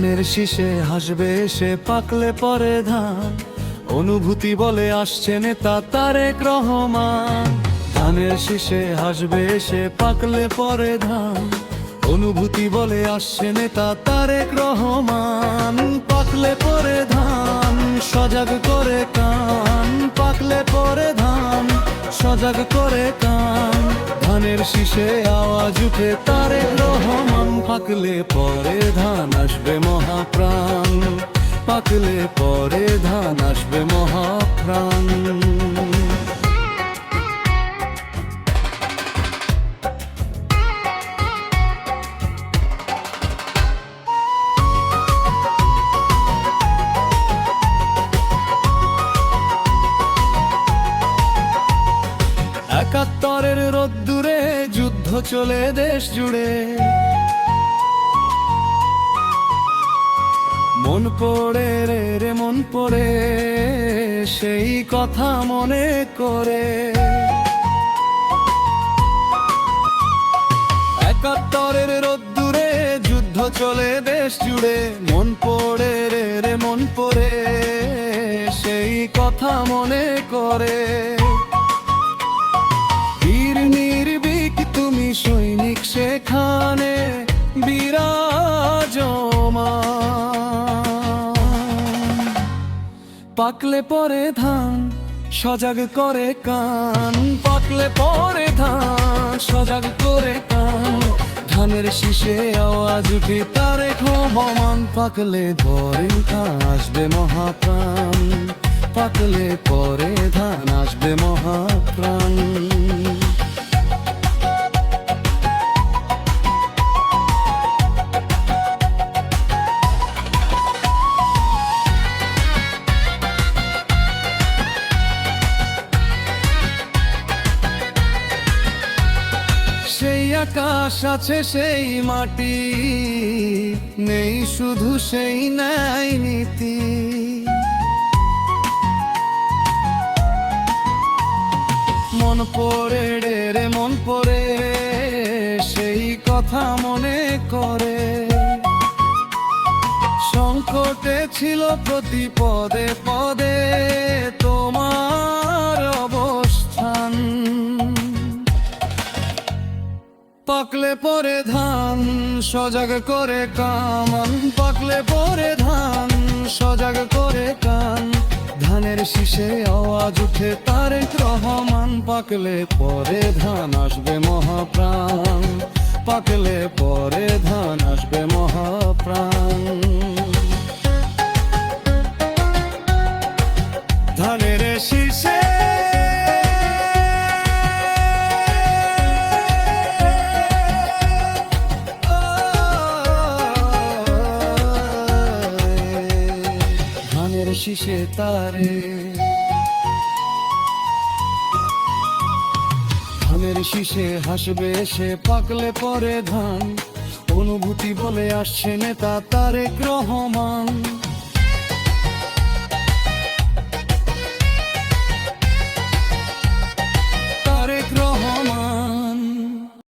ধানের শীষে হাসবে সে পাকলে পরে ধান, অনুভূতি বলে আসছে নেতা তারেক রহমান। ধানের শীষে হাসবে সে পাকলে পরে ধান, অনুভূতি বলে আসছে নেতা তারেক রহমান। পাকলে পরে ধান সজাগ করে কান, পাকলে পরে ধান সজাগ করে কান। ধানের শীষে আওয়াজ উঠে তারেক রহমান। পাকলে পরে ধান আসবে মহাপ্রাণ, পাকলে পরে ধান আসবে মহাপ্রাণ। একাত্তরের রোদ্দুরে যুদ্ধ চলে দেশ জুড়ে, মন পড়ে রে মন পড়ে সেই কথা মনে করে। একাত্তরের রোদ্দুরে যুদ্ধ চলে দেশ জুড়ে, মন পড়ে রে মন পড়ে সেই কথা মনে করে। বীর নির্ভীক তুমি সৈনিক সেখানে বিরাজমান। পাকলে পরে ধান সজাগ করে কান, পাকলে পরে ধান সজাগ করে কান। ধানের শীষে আওয়াজ উঠে তারেক রহমান। পাকলে পরে ধান আসবে মহাপ্রাণ, পাকলে পরে ধান আসবে মহাপ্রাণ। সেই আকাশ আছে সেই মাটি, নেই শুধু সেই ন্যায় নীতি। মন পড়ে রে মন পড়ে সেই কথা মনে করে। সংকটে ছিল প্রতি পদে পদে তোমার অবস্থান। পাকলে পরে ধান সজাগ করে কামান, পাকলে পরে ধান সজাগ করে কান। ধানের শীষে আওয়াজ উঠে তারেক রহমান। পাকলে পরে ধান আসবে মহাপ্রাণ, পাকলে পরে ধান আসবে মহাপ্রাণ। ধানের শীষে শীষে তারে, ধানের শীষে হাসবে সে পাকলে পরে ধান, অনুভূতি বলে আসছে নেতা তারেক রহমান।